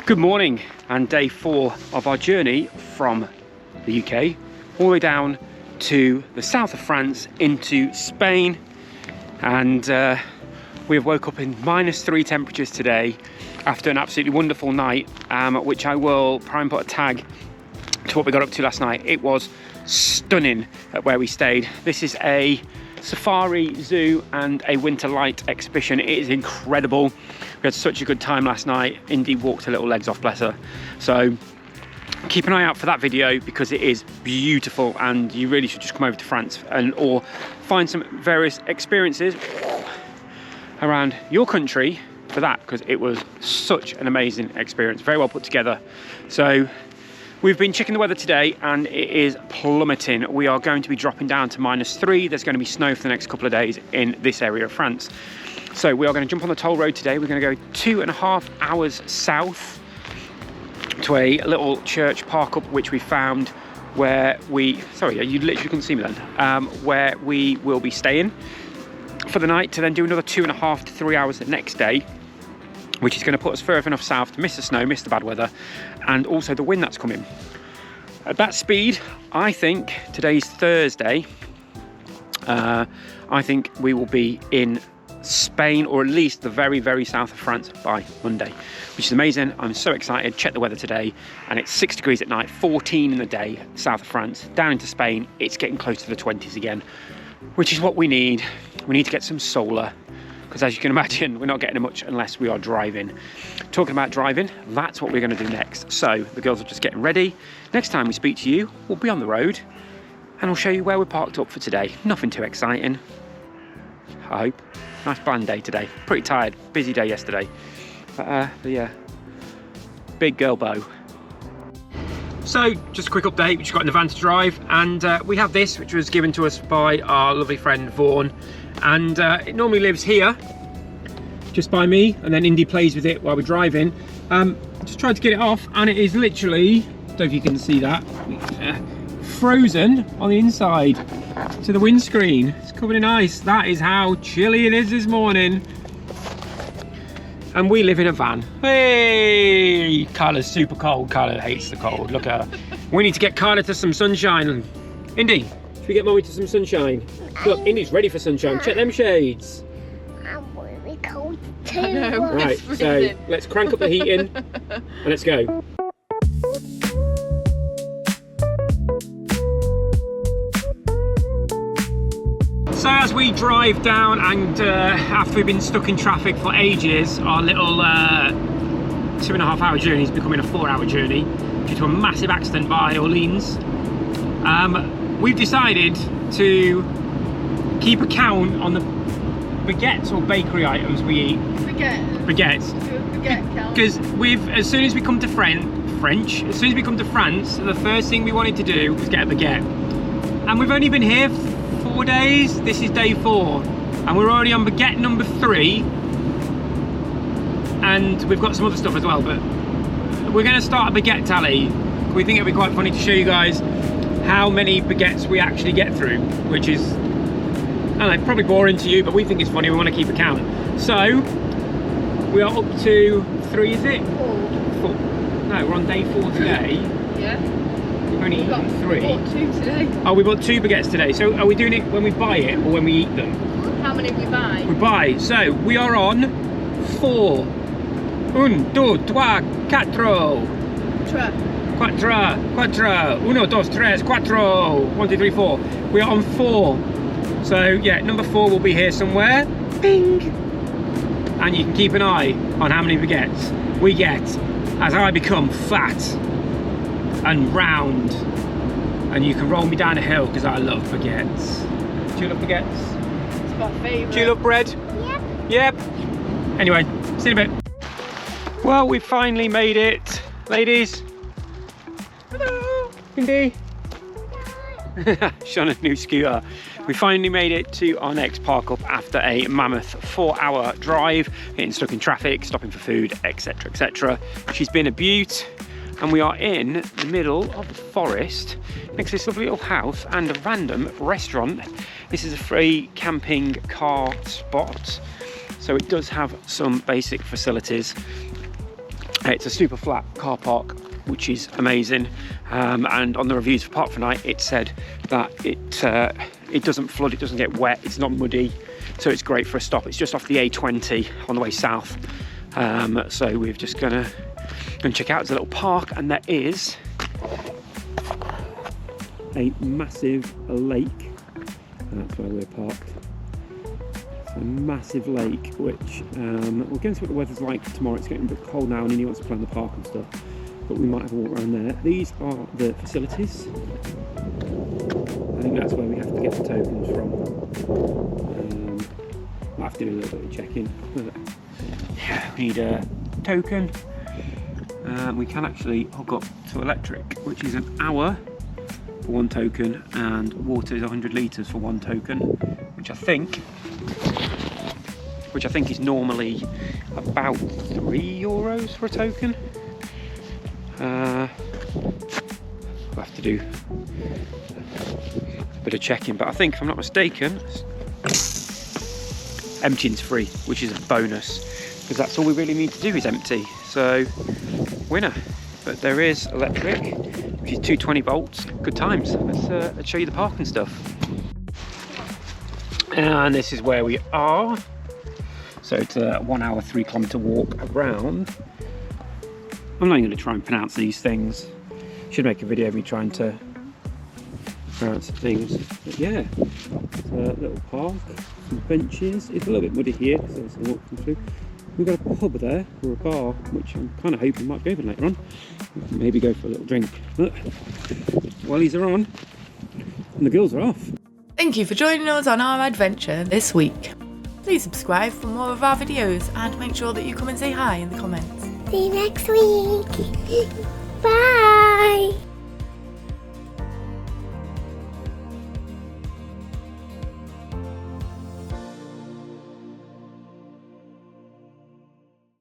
Good morning, and day 4 of our journey from the UK all the way down to the south of France into Spain. And we have woke up in -3 temperatures today after an absolutely wonderful night, which I will try and put a tag to what we got up to last night. It was stunning at where we stayed. This is a safari, zoo and a winter light exhibition. It is incredible. We had such a good time last night. Indy walked her little legs off, bless her. So keep an eye out for that video because it is beautiful, and you really should just come over to France or find some various experiences around your country for that, because it was such an amazing experience, very well put together. So we've been checking the weather today and it is plummeting. We are going to be dropping down to -3. There's going to be snow for the next couple of days in this area of France. So we are going to jump on the toll road today. We're going to go 2.5 hours south to a little church park up which we found where we, sorry, you literally couldn't see me then, where we will be staying for the night, to then do another 2.5 to 3 hours the next day, which is going to put us further enough south to miss the snow, miss the bad weather, and also the wind that's coming. At that speed, I think today's Thursday, I think we will be in Spain, or at least the very, very south of France by Monday, which is amazing. I'm so excited. Check the weather today, and it's 6 degrees at night, 14 in the day, south of France. Down into Spain, it's getting close to the 20s again, which is what we need. We need to get some solar, because as you can imagine, we're not getting much unless we are driving. Talking about driving, that's what we're going to do next. So the girls are just getting ready. Next time we speak to you, we'll be on the road, and I'll show you where we're parked up for today. Nothing too exciting, I hope. Nice bland day today. Pretty tired, busy day yesterday. But yeah, big girl Bo. So just a quick update, we just got in the van to drive, and we have this, which was given to us by our lovely friend Vaughan. And it normally lives here, just by me, and then Indy plays with it while we're driving. Just tried to get it off, and it is literally, don't know if you can see that, frozen on the inside to the windscreen. It's covered in ice. That is how chilly it is this morning. And we live in a van. Hey, Kyla's super cold. Kyla hates the cold. Look at her. We need to get Kyla to some sunshine. Indy, should we get Mommy to some sunshine? Look, Indy's ready for sunshine. Check them shades. I'm really cold too. I know, right, so let's crank up the heating and let's go. So as we drive down, and after we've been stuck in traffic for ages, our little 2.5 hour journey is becoming a 4-hour journey due to a massive accident by Orleans. We've decided to keep a count on the baguettes or bakery items we eat. Baguettes. Because as soon as we come to as soon as we come to France, the first thing we wanted to do was get a baguette. And we've only been here 4 days. This is day 4, and we're already on baguette number 3. And we've got some other stuff as well, but we're going to start a baguette tally. We think it'd be quite funny to show you guys how many baguettes we actually get through, which is, I don't know, probably boring to you, but we think it's funny. We want to keep a count. So we are up to 3, is it? 4. No, we're on day 4 today. Yeah. We've only eaten 3. We bought 2 today. Oh, we bought 2 baguettes today. So are we doing it when we buy it or when we eat them? How many we buy? We buy. So we are on 4. 1, 2, 3, 4. 4. 1, 2, 3, 4. 1, 2, 3, 4. We are on 4. So yeah, number 4 will be here somewhere. Bing! And you can keep an eye on how many baguettes we get as I become fat and round, and you can roll me down a hill because I love baguettes. Do you love baguettes? It's my favourite. Do you love bread? Yep. Yep. Anyway, see you in a bit. Well, we finally made it, ladies. Hello, Indy. She's on a new scooter. We finally made it to our next park up after a mammoth 4-hour drive, getting stuck in traffic, stopping for food, etc, etc. She's been a beaut. And we are in the middle of the forest next to this lovely little house and a random restaurant. This is a free camping car spot, so it does have some basic facilities. It's a super flat car park, which is amazing. And on the reviews for Park for Night, it said that it doesn't flood, it doesn't get wet, it's not muddy, so it's great for a stop. It's just off the A20 on the way south. So we're just gonna check out. It's a little park, and there is a massive lake. That's where we're parked. It's a massive lake, which we're going to see what the weather's like tomorrow. It's getting a bit cold now, and he wants to play in the park and stuff, but we might have a walk around there. These are the facilities. I think that's where we have to get the tokens from. I'll have to do a little bit of checking. Yeah, we need a token. We can actually hook up to electric, which is an hour for one token, and water is 100 litres for one token, which I think is normally about €3 for a token. We'll have to do a bit of checking, but I think, if I'm not mistaken, emptying's free, which is a bonus, because that's all we really need to do is empty. So, winner. But there is electric, which is 220 volts. Good times. Let's show you the park and stuff. And this is where we are. So it's a 1 hour, 3 kilometre walk around. I'm not even going to try and pronounce these things. Should make a video of me trying to pronounce things. But yeah, it's a little park, some benches. It's a little bit muddy here, so it's going to walk through. We've got a pub there, or a bar, which I'm kind of hoping might go for later on. Maybe go for a little drink. But wellies are on, and the girls are off. Thank you for joining us on our adventure this week. Please subscribe for more of our videos and make sure that you come and say hi in the comments. See you next week. Bye.